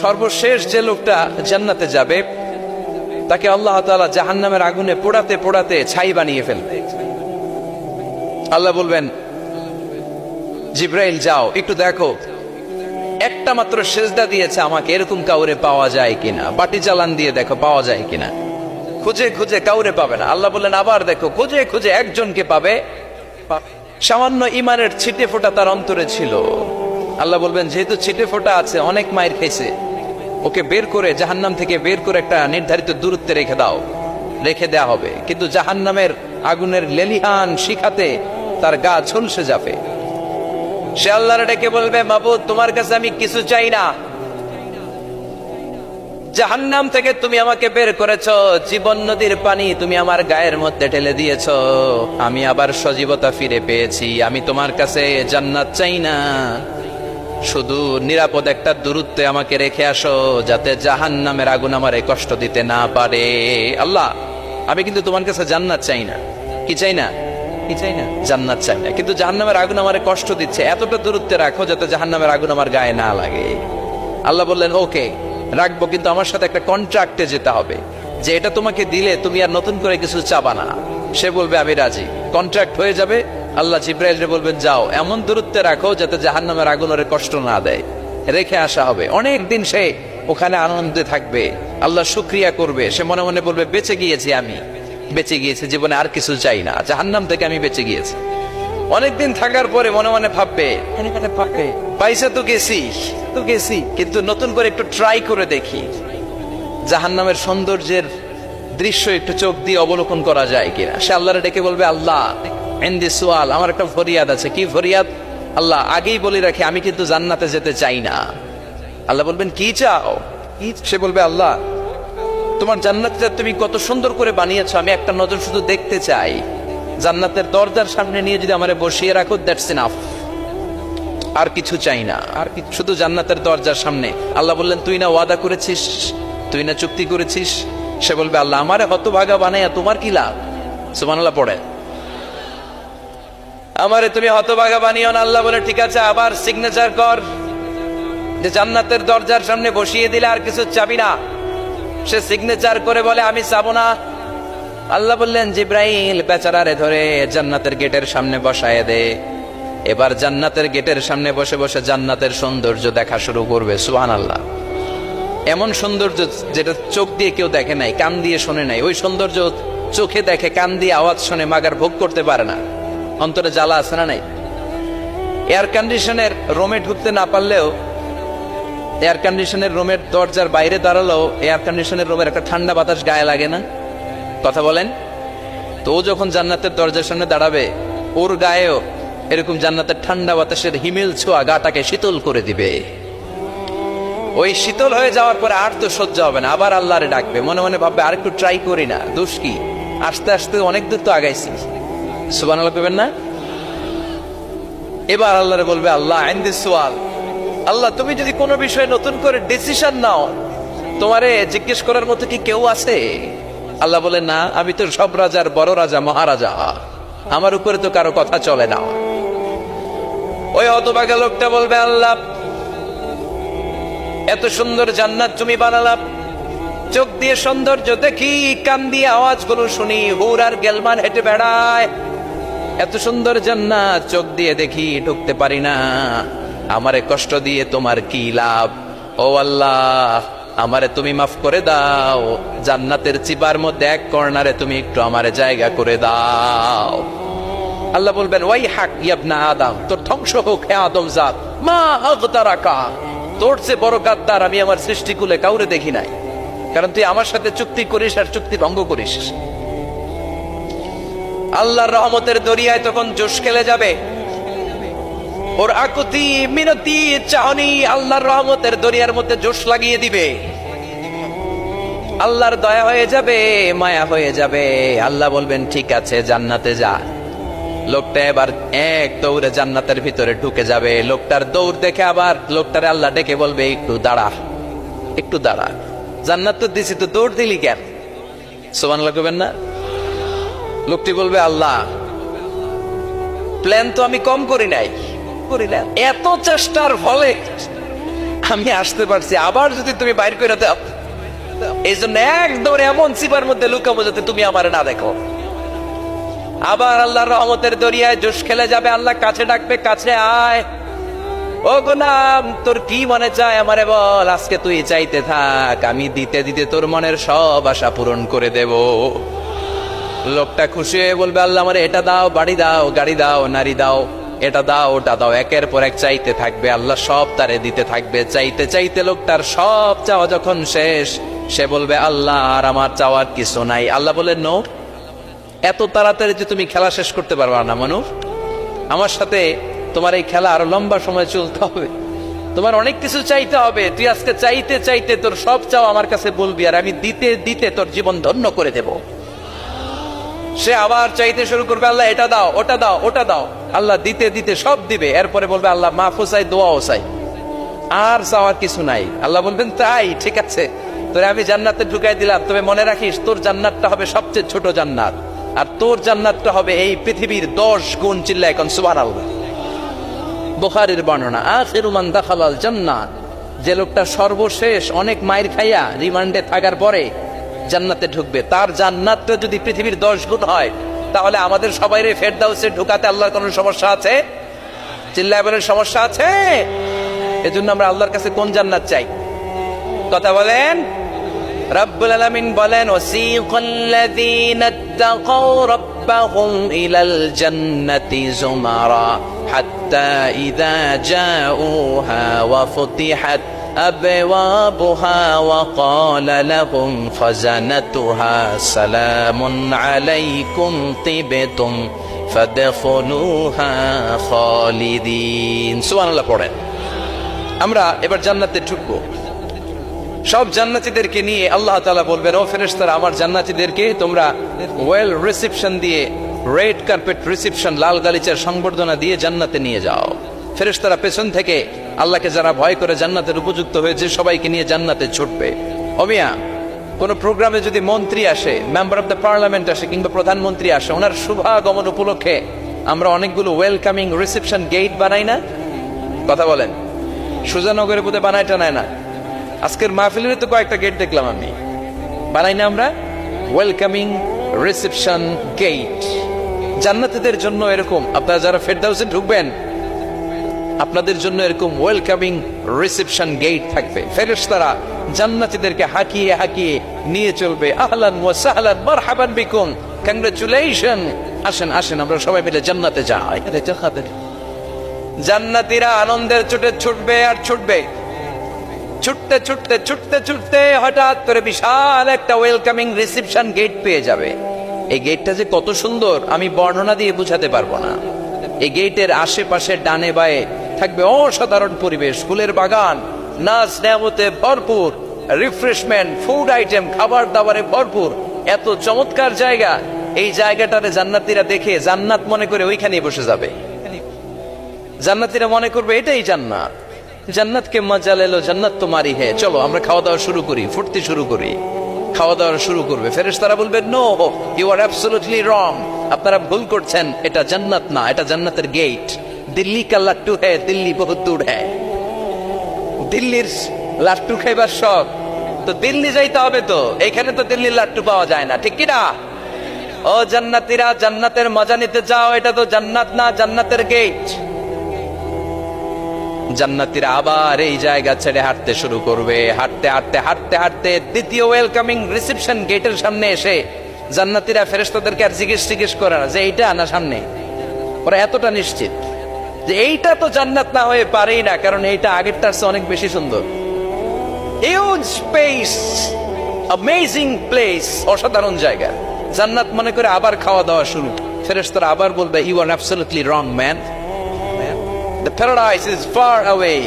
সর্বশেষ যে লোকটা জান্নাতে যাবে তাকে আল্লাহ তাআলা জাহান্নামের আগুনে পোড়াতে পোড়াতে ছাই বানিয়ে ফেলবে। আল্লাহ বলবেন, জিব্রাইল যাও একটু দেখো, একটা মাত্র সেজদা দিয়েছে আমাকে, এরকম কাউরে পাওয়া যায় কিনা। বাটি চালান দিয়ে দেখো পাওয়া যায় কিনা। খুঁজে খুঁজে কাউরে পাবে না। আল্লাহ বললেন আবার দেখো, খুঁজে খুঁজে একজনকে পাবে। সামান্য ইমানের ছিটে ফোঁটা তার অন্তরে ছিল। আল্লাহ বলবেন, যেহেতু ছিটে ফোঁটা আছে, অনেক মায়ের খেয়েছে, ওকে বের করে জাহান্নাম থেকে বের করে একটা নির্ধারিত দূরত্বে রেখে দাও। রেখে দেয়া হবে, কিন্তু জাহান্নামের আগুনের লেলিহান শিখাতে তার গা ঝলসে যাবে। সে আল্লাহর ডেকে বলবে, মাবুদ তোমার কাছে আমি কিছু চাই না, জাহান্নাম থেকে তুমি আমাকে বের করেছো, জীবন নদীর পানি তুমি আমার গায়ের মধ্যে ঢেলে দিয়েছো, আমি আবার সজীবতা ফিরে পেয়েছি। আমি তোমার কাছে জান্নাত চাই না, শুধু নিরাপদ একটা দূরত্বে আমাকে রেখে আসো, যাতে জাহান্নামের আগুন আমারে কষ্ট দিতে না পারে। আল্লাহ, আমি কিন্তু তোমার কাছে জান্নাত চাই না। কি চাই না? কি চাই না? জান্নাত চাই না, কিন্তু জাহান্নামের আগুন আমারে কষ্ট দিচ্ছে, এতটা দূরত্বে রাখো যাতে জাহান্নামের আগুন আমার গায়ে না লাগে। আল্লাহ বললেন, ওকে রাখবো, কিন্তু আমার সাথে একটা কন্ট্রাক্টে যেতে হবে, যে এটা তোমাকে দিলে তুমি আর নতুন করে কিছু চাবা না। সে বলবে আমি রাজি, কন্ট্রাক্ট হয়ে যাবে। আল্লাহ জিব্রাইলকে বলবেন, যাও এমন দূরত্বে রাখো যাতে জাহান্নামের আগুন ওরে কষ্ট না দেয়। রেখে আসা হবে। অনেক দিন সে ওখানে আনন্দে থাকবে, আল্লাহ শুকরিয়া করবে। সে মনে মনে বলবে, বেঁচে গিয়েছি, আমি বেঁচে গিয়েছি, জীবনে আর কিছু চাই না, জাহান্নাম থেকে আমি বেঁচে গিয়েছি। অনেকদিন থাকার পরে মনে মনে ভাববে, পাইসা তো গেছি, কিন্তু নতুন করে একটু ট্রাই করে দেখি, জাহান্নামের সৌন্দর্যের দৃশ্য একটু চোখ দিয়ে অবলোকন করা যায় কিনা। সে আল্লাহরে ডেকে বলবে, আল্লাহ ইনদি সুয়াল, আমার একটা ফরিয়াদ আছে। কি ফরিয়াদ? আল্লাহ আগেই বলে রাখি, আমি কিন্তু জান্নাতে যেতে চাই না। আল্লাহ বলবেন, কি চাও? সে বলবে, আল্লাহ তোমার জান্নাতটা তুমি কত সুন্দর করে বানিয়েছো, আমি একটা নজর শুধু দেখতে চাই। জান্নাতের দরজার সামনে নিয়ে যদি আমারে বসিয়ে রাখো, দ্যাটস এনাফ, আর কিছু চাই না, আর শুধু জান্নাতের দরজার সামনে। আল্লাহ বললেন, তুই না ওয়াদা করেছিস, তুই না চুক্তি করেছিস। সে বলবে, আল্লাহ আমারে হতভাগা বানাইয়া তোমার কি লাভ? সুবহানাল্লাহ পড়ে, আমারে তুমি হতভাগা বানিও না। আল্লাহ বলে, ঠিক আছে, আবার সিগনেচার কর যে জান্নাতের দরজার সামনে বসিয়ে দিলে আর কিছু চাবি না। সে সিগনেচার করে বলে, আমি চাবো না। আল্লাহ বললেন, জিব্রাইল বেচারারে ধরে জান্নাতের গেটের সামনে বসায় দে। এবার জান্নাতের গেটের সামনে বসে বসে জান্নাতের সৌন্দর্য দেখা শুরু করবে। সুবহানাল্লাহ, এমন সৌন্দর্য যেটা চোখ দিয়ে কেউ দেখে নাই, কান দিয়ে শোনে নাই। ওই সৌন্দর্য চোখে দেখে, কান দিয়ে আওয়াজ শোনে, মাগার ভোগ করতে পারে না। অন্তরে জ্বালা আছে না নাই? এয়ার কন্ডিশনের রুমে ঢুকতে না পারলেও, এয়ার কন্ডিশনের রুমের দরজার বাইরে দাঁড়ালেও এয়ার কন্ডিশনের রুমের একটা ঠান্ডা বাতাস গায়ে লাগে না? কথা বলেন তো। ও যখন জান্নাতের দরজার সামনে দাঁড়াবে, ওর গায়েও এরকম জান্নাতের ঠান্ডা বাতাসের হিমেল ছোঁয়া গাটাকে শীতল করে দিবে। ওই শীতল হয়ে যাওয়ার পরে আর তো সহ্য হবে না, আবার আল্লাহরে ডাকবে। মনে মনে ভাববে, আর একটু ট্রাই করি না, দোষ কি, আস্তে আস্তে অনেক দূর তো আগাইছি। সুবহানাল্লাহ কইবেন না? এবার আল্লাহরে বলবে, আল্লাহ ইনদি সুয়াল, আল্লাহ তুমি যদি কোনো বিষয়ে নতুন করে ডিসিশন নাও, তোমারে জিজ্ঞেস করার মতো কি কেউ আছে? আল্লাহ বলে, না, আমি তো সব রাজার বড় রাজা, মহারাজা, আমার উপরে তো কারো কথা চলে না। ওই হতভাগা লোকটা বলবে, আল্লাহ এত সুন্দর জান্নাত তুমি বানালাম, চোখ দিয়ে সৌন্দর্য দেখি, কান দিয়ে আওয়াজগুলো শুনি, হুর আর গেলমান হেঁটে বেড়ায়, এত সুন্দর জান্নাত চোখ দিয়ে দেখি, ঢুকতে পারি না, আমারে কষ্ট দিয়ে তোমার কি লাভ? ও আল্লাহ, আমারে তুমি মাফ করে দাও, জান্নাতের চিপার মধ্যে এক কর্নারে তুমি একটু আমারে জায়গা করে দাও। আল্লাহ বলবেন, ওয়াই হাক ইবনা আদম, তোর ধ্বংস হোক হে আদম জাত, মা আগতারাকা, তোর চেয়ে বড় গাদ্দার আমি আমার সৃষ্টিকুলে কাউরে দেখি নাই, কারণ তুই আমার সাথে চুক্তি করিস আর চুক্তি ভঙ্গ করিস। আল্লাহর রহমতের দরিয়ায় তখন জোশ খেলে যাবে। ওর আকুতি মিনতি চাহনি আল্লাহর রহমতের দরিয়ার মধ্যে জোশ লাগিয়ে দিবে। আল্লাহর দয়া হয়ে যাবে, মায়া হয়ে যাবে। আল্লাহ বলবেন, ঠিক আছে, জান্নাতে যা। লোকটা এবার এক দৌড়ে জান্নাতের ভিতরে ঢুকে যাবে। লোকটার দৌড় দেখে আবার লোকটারে আল্লাহ ডেকে বলবে, একটু দাঁড়া, একটু দাঁড়া, জান্নাত তো দিছি, তো দৌড় দিলি কেন? সুবহানাল্লাহ কইবেন না? লোকটি বলবে, আল্লাহ প্ল্যান তো আমি কম করি নাই, এত চেষ্টার ফলে আমি আসতে পারছি, আবার যদি তুমি বাইর করে দাও, এই জন্য একদম এমন চিপার মধ্যে লুকাবো যাতে তুমি আমার না দেখো। আবার আল্লাহর রহমতের দরিয়ায় জোশ খেলে যাবে, আল্লাহ কাছে ডাকবে, কাছে আয়, ও গোলাম তোর কি মনে চায় আমারে বল, আজকে তুই চাইতে থাক, আমি দিতে দিতে তোর মনের সব আশা পূরণ করে দেব। লোকটা খুশি হয়ে বলবে, আল্লাহ আমারে এটা দাও, বাড়ি দাও, গাড়ি দাও, নারী দাও, এটা দাও, ওটা দাও, একের পর এক চাইতে থাকবে, আল্লাহ সব তারে দিতে থাকবে। চাইতে চাইতে লোকটার সব চাওয়া যখন শেষ, সে বলবে, আল্লাহ আর আমার চাওয়ার কিছু নাই। আল্লাহ বলেন, নো, এত তাড়াতাড়ি যে তুমি খেলা শেষ করতে পারবা না মানুষ, আমার সাথে তোমার এই খেলা আরো লম্বা সময় চলতে হবে, তোমার অনেক কিছু চাইতে হবে। তুই আজকে চাইতে চাইতে তোর সব চাও আমার কাছে বলবি, আর আমি দিতে দিতে তোর জীবন ধন্য করে দেব। সে আবার চাইতে শুরু করবে, আল্লাহ এটা দাও, ওটা দাও, ওটা দাও, আল্লাহ দিতে দিতে সব দিবে। এরপরে বলবে, আল্লাহ মাফও চাই, দোয়াও চাই, আর চাওয়ার কিছু নাই। আল্লাহ বলবেন, তাই ঠিক আছে, তোরে আমি জান্নাতে ঢুকাই দিলাম, তবে মনে রাখিস তোর জান্নাতটা হবে সবচেয়ে ছোট জান্নাত, আর তোর জান্নাতটা হবে এই পৃথিবীর 10 গুণ। চিল্লায় এখন সুবহানাল্লাহ। বুখারীর বর্ণনা, আখিরু মান দাখালাল জান্নাত, যে লোকটা সর্বশেষ অনেক মাইর খাইয়া রিমান্ডে থাকার পরে জান্নাতে ঢুকবে, তার জান্নাতটা যদি পৃথিবীর 10 গুণ হয়, তাহলে আমাদের সবাইরে ফেরদাউসে ঢুকাতে আল্লাহর কোনো সমস্যা আছে? চিল্লায় বলেন, সমস্যা আছে? এজন্য আমরা আল্লাহর কাছে কোন জান্নাত চাই? কথা বলেন। রব্বুল আলামিন বলেন, ওয়াসিকাল্লাযীনা ইত্তাকাউ রাব্বাহুম ইলাল জান্নাতি যুমারা হাত্তা ইযা জাউহা ওয়া ফুতিহাত আবওয়াবুহা ওয়া ক্বালা লাহুম খাযানাতুহা সালামুন আলাইকুম তিবতুম ফাদখুলুহা খালিদিন। সুবহানাল্লাহ পড়েন। আমরা এবার জান্নাতে ঢুকবো। সব জান্নাতীদেরকে নিয়ে আল্লাহ তাআলা বলবেন, ও ফেরেশতারা, আমার জান্নাতীদেরকে তোমরা ওয়েল রিসেপশন দিয়ে, রেড কার্পেট রিসেপশন, লাল গালিচার সংবর্ধনা দিয়ে জান্নাতে নিয়ে যাও। ফেরেশতারা পেছন থেকে আল্লাহকে যারা ভয় করে জান্নাতের উপযুক্ত হয়েছে সবাইকে নিয়ে জান্নাতে ছুটবে। অমিয়া, কোন প্রোগ্রামে যদি মন্ত্রী আসে, মেম্বার অফ দ্য পার্লামেন্ট আসে, কিংবা প্রধানমন্ত্রী আসে, ওনার শুভাগমন উপলক্ষে আমরা অনেকগুলো ওয়েলকামিং রিসেপশন গেট বানাই না? কথা বলেন। সুজানগরের বোধহয় বানায় টানায় না, আজকের মাহফিলের তো কয়েকটা গেট দেখলাম আমি, বানাই না আমরা ওয়েলকামিং রিসেপশন গেট। জান্নাতীদের জন্য এরকম, আপনারা যারা ফেরদাউসে ঢুকবেন আপনাদের জন্য এরকম ওয়েলকামিং রিসেপশন গেট থাকবে। ফেরেশতারা জান্নাতীদেরকে হাঁকিয়ে হাঁকিয়ে নিয়ে চলবে, আহলান ওয়া সাহলান মারহাবান বিকুম, কংগ্রাচুলেশন, আসেন আসেন আমরা সবাই মিলে জান্নাতে যাই। জান্নাতীরা আনন্দের চোটে ছুটবে আর ছুটবে, ছুটতে ছুটতে ছুটতে ছুটতে হঠাৎ করে বিশাল একটা ওয়েলকামিং রিসেপশন গেট পেয়ে যাবে। এই গেটটা যে কত সুন্দর আমি বর্ণনা দিয়ে বোঝাতে পারবো না। এই গেটের আশেপাশে ডানে বায়ে থাকবে অসাধারণ পরিবেশ, ফুলের বাগান, নাচ নেয়ামতে ভরপুর, রিফ্রেশমেন্ট, ফুড আইটেম, খাবার দাবারে ভরপুর, এত চমৎকার জায়গা। এই জায়গাটারে জান্নাতীরা দেখে জান্নাত মনে করে ওইখানেই বসে যাবে। জান্নাতীরা মনে করবে এটাই জান্নাত, জান্নাতকে মজা লেলো, জান্নাত তোমারই হে, চলো আমরা খাওয়া দাওয়া শুরু করি, ফুর্তি শুরু করি। খাওয়া দাওয়া শুরু করবে। ফেরেশতারা বলবে, no, you are absolutely wrong, আপনারা ভুল করছেন, এটা জান্নাত না, এটা জান্নাতের গেট। দিল্লি কা লাট্টু হ্যায়, দিল্লি বহুত দূর হ্যায়। দিল্লির লাট্টু খাইবার শখ তো দিল্লি যাইতে হবে, তো এইখানে তো দিল্লির লাট্টু পাওয়া যায় না, ঠিক কিনা? ও জান্নাতীরা, জান্নাতের মজা নিতে যাও, এটা তো জান্নাত না, জান্নাতের গেট। জান্নাতীরা আবার এই জায়গা ছেড়ে হাঁটতে শুরু করবে। হাঁটতে হাঁটতে হাঁটতে হাঁটতে দ্বিতীয় ওয়েলকামিং রিসেপশন গেটের সামনে এসে জান্নাতীরা ফেরেশতাদেরকে আর জিজ্ঞেস করে না যে এইটা না সামনে, ওরা এতটা নিশ্চিত যে এইটা তো জান্নাত না হয়ে পারেই না, কারণ এইটা আগেরটার চেয়ে অনেক বেশি সুন্দর। হিউজ স্পেস, অ্যামেজিং প্লেস, অসাধারণ জায়গা। জান্নাত মনে করে আবার খাওয়া দাওয়া শুরু। ফেরেশতারা আবার বলবে, you are absolutely wrong man, the paradise is far away,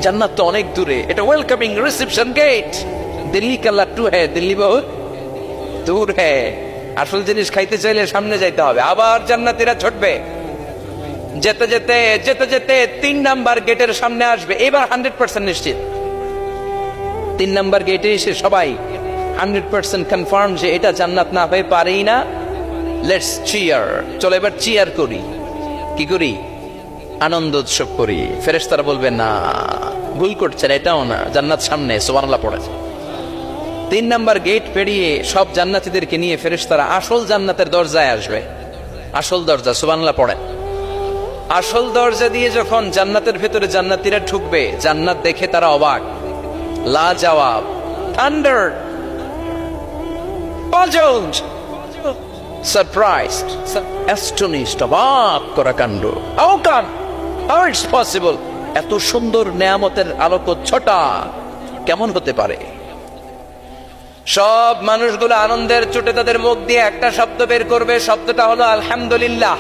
জান্নাত তো অনেক দূরে, এটা ওয়েলকামিং রিসেপশন গেট। দিল্লি কা লাট্টু হ্যায়, দিল্লি বহুত দূর হ্যায়। আসল জিনিস খাইতে চাইলে সামনে যাইতে হবে। আবার জান্নাতীরা ছুটবে, যেতে যেতে যেতে যেতে 3 নাম্বার গেটের সামনে আসবে। এবার 100% নিশ্চিত, 3 নাম্বার গেটে এসে সবাই 100% কনফার্ম যে এটা জান্নাত না হয়ে পারেই না। লেটস চিয়ার, চলো এবার চিয়ার করি। কি করি? আনন্দ উৎসব করি। ফেরেশতারা বলবে না, ভুল করছেন, এটাও না, জান্নাত সামনে, সুবহানাল্লাহ পড়ে। 3 নাম্বার গেট পেরিয়ে সব জান্নাতীদেরকে নিয়ে ফেরেশতারা আসল জান্নাতের দরজায় আসবে। আসল দরজা, সুবহানাল্লাহ পড়ে। আসল দরজা দিয়ে যখন জান্নাতের ভেতরে জান্নাতীরা ঢুকবে, জান্নাত দেখে তারা অবাক, লা জবাব, থান্ডার, puzzled, surprised, astonished, অবাক করা কাণ্ড। How come? How it's possible? এত সুন্দর নেয়ামতের আলোকচ্ছটা কেমন হতে পারে? সব মানুষগুলো আনন্দের চোটে তাদের মুখ দিয়ে একটা শব্দ বের করবে, শব্দটা হলো আলহামদুলিল্লাহ।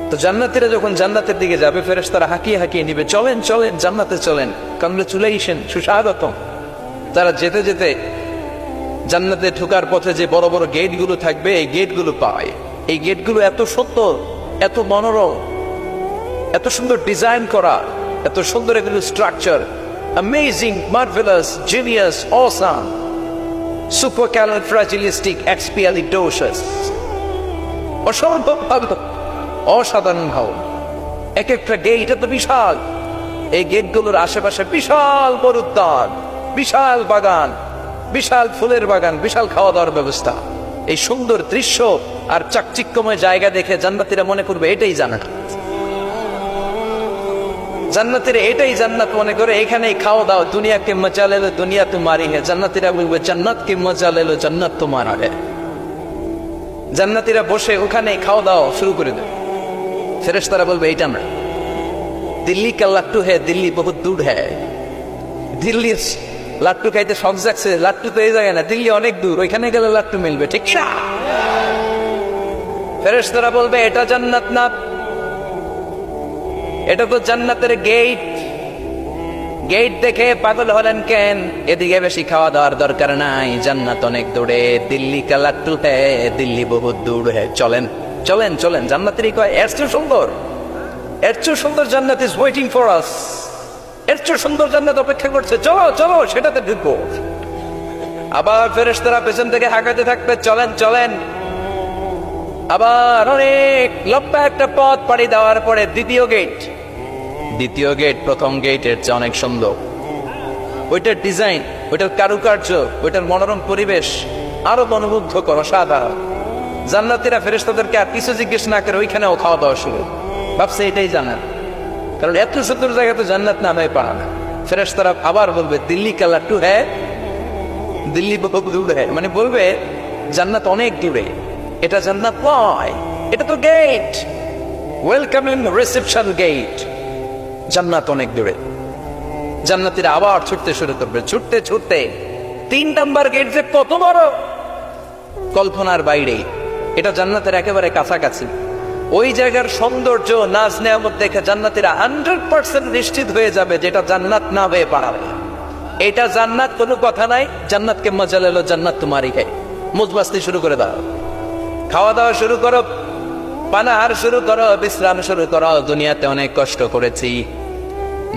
তো জান্নাতীরা যখন জান্নাতের দিকে যাবে, ফেরেশতারা হাঁকিয়ে হাঁকিয়ে নিবে, চলেন চলেন জান্নাতে চলেন, কংগ্রেচুলেশন, সুস্বাগতম। তারা যেতে যেতে জান্নাতে ঢোকার পথে যে বড় বড় গেটগুলো থাকবে, এই গেটগুলো পায়। এই গেটগুলো এত সুন্দর, এত মনোরম, এত সুন্দর ডিজাইন করা, এত সুন্দর এগুলো structure, amazing, marvellous, genius, awesome, supercalifragilisticexpialidocious, অসম্ভব ভালো, অসাধারণ ভালো। এক একটা গেট এত বিশাল। এই গেটগুলোর আশেপাশে বিশাল বড় উদ্যান, বিশাল বাগান, বিশাল ফুলের বাগান, বিশাল খাওয়া দাওয়ার ব্যবস্থা। এই সুন্দর দৃশ্য আর চাকচিক্যময় জায়গা দেখে জান্নাতীরা মনে করবে এটাই জান্নাত। জান্নাতীরা এটাই জান্নাত মনে করে, এখানেই খাওয়া দাওয়া। দুনিয়া কে মজা লেলো দুনিয়া তোমারি হে। জান্নাতীরা বলবে জান্নাত কে মজা লেলো জান্নাত তোমারা হে। জান্নাতীরা বসে ওখানেই খাওয়া দাওয়া শুরু করে দেবে। ফেরেশতারা বলবে এইটা আমরা, দিল্লি কা লাট্টু হে, দিল্লি বহুত দূর হে। দিল্লি লাট্টু খাইতে শখ জাগছে, লাট্টু তো এই জায়গায় না, দিল্লি অনেক দূর, ওইখানে গেলে লাট্টু মিলবে, ঠিক না? ফেরেশতারা বলবে এটা জান্নাত না, এটা তো জান্নাতের গেট। গেট দেখে পাগল হলেন কেন? এদিকে বেশি খাওয়া দাওয়ার দরকার নাই, জান্নাত অনেক দূরে। দিল্লি কা লাট্টু হে, দিল্লি বহুত দূর হে। চলেন চলেন চলেন। জান্নাতেরই কয় এর চেয়ে সুন্দর, এর চেয়ে সুন্দর জান্নাত ইজ ওয়েটিং ফর আস। এর চেয়ে সুন্দর জান্নাত অপেক্ষা করছে, চলো চলো সেটাতে ঢুকবো। আবার ফেরেশতারা পেছন থেকে হাঁকাতে থাকবে, চলেন চলেন। আবার অনেক লম্বা একটা পথ পাড়ি দেওয়ার পরে দ্বিতীয় গেট। দ্বিতীয় গেট প্রথম গেটের চেয়ে অনেক সুন্দর। ওইটার ডিজাইন, ওইটার কারুকার্য, ওইটার মনোরম পরিবেশ আরো মনোমুগ্ধকর, অসাধারণ। জান্নাতীরা ফেরেশতাদেরকে আর কিছু জিজ্ঞেস না করে ওইখানেও খাওয়া দাওয়া শুরু। ভাবছে এটাই জান্নাত, কারণ এত সুন্দর জায়গা তো জান্নাত নামে পারে না। ফেরেশতারা আবার বলবে দিল্লি কা লাট্টু হ্যাঁ, দিল্লি বহুত দূর হ্যাঁ, মানে বলবে জান্নাত অনেক দূরে, এটা জান্নাত নয়, এটা তো গেট, ওয়েলকামিং রিসেপশন গেট। জান্নাত অনেক দূরে। জান্নাতীরা আবার ছুটতে শুরু করবে, ছুটতে ছুটতে 3 নাম্বার গেট যে কত বড়, কল্পনার বাইরে। এটা জান্নাতের একেবারে কাছাকাছি। ওই জায়গার সৌন্দর্য, নাজ নেয়ামত দেখে জান্নাতীরা 100% নিশ্চিত হয়ে যাবে যেটা জান্নাত না হয়ে পারে। এটা জান্নাত, কোনো কথা নাই। জান্নাতকে মজা লেলো জান্নাত তোমারই হে। মুজবাস্তি শুরু করে দাও, খাওয়া দাওয়া শুরু করো, পানাহার শুরু করো, বিশ্রাম শুরু করো। দুনিয়াতে অনেক কষ্ট করেছি,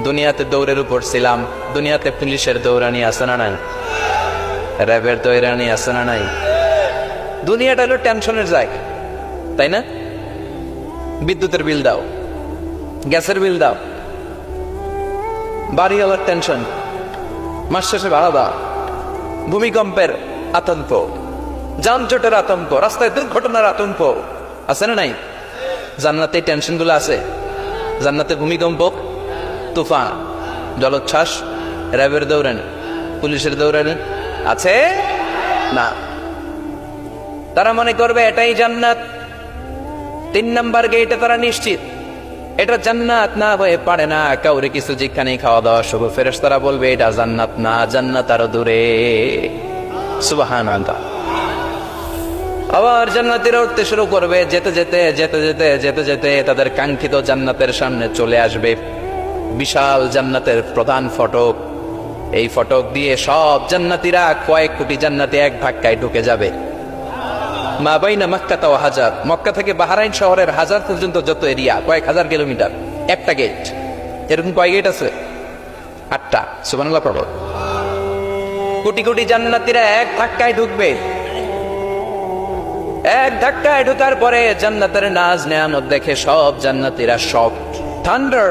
দুনিয়াতে দৌড়ের উপর ছিলাম, দুনিয়াতে পুলিশের দৌড়ানি আছে না নাই, র্যাবের দৌড়ানি আছে না নাই। দুনিয়াটা হলো টেনশনের জায়গা, তাই না? বিদ্যুতের বিল দাও, গ্যাসের বিল দাও, বাড়িওয়ালার টেনশন, মাস শেষে ভাড়া দাও, ভূমিকম্পের আতঙ্ক, যানজটের আতঙ্ক, রাস্তায় দুর্ঘটনার আতঙ্ক আছে না নাই? জান্নাতে টেনশন গুলো আছে। জান্নাতে ভূমিকম্প, তুফান, জলোচ্ছ্বাস, র্যাবের দৌড়ানি, পুলিশের দৌড়ানি আছে না। তারা মনে করবে এটাই জান্নাত। 3 নাম্বার গেটে তারা নিশ্চিত এটা জান্নাত না হয়ে পারে না। কাউরে কিছু যেখানে খাওয়া দাওয়া শুরু। ফেরেশতারা বলবে এটা জান্নাত না, জান্নাত আরো দূরে। সুবহানাল্লাহ। আবার জান্নাতীরা উঠতে শুরু করবে, যেতে যেতে যেতে যেতে যেতে যেতে তাদের কাঙ্ক্ষিত জান্নাতের সামনে চলে আসবে। বিশাল জান্নাতের প্রধান ফটক। এই ফটক দিয়ে সব জান্নাতীরা, কয়েক কোটি জান্নাতি এক ধাক্কায় ঢুকে যাবে। মা বাইনা মক্কা ওয়া হাজার, মক্কা থেকে বাহরাইন শহরের হাজার পর্যন্ত যত এরিয়া, কয়েক হাজার কিলোমিটার, একটা গেট। এরকম কয় গেট আছে? 8টা। সুবহানাল্লাহ পড়ো। কোটি কোটি জান্নাতীরা এক ধাক্কায় ঢুকবে। এক ধাক্কায় ঢোকার পরে জান্নাতের নাজ নেয়ামত দেখে সব জান্নাতীরা শক, থান্ডার,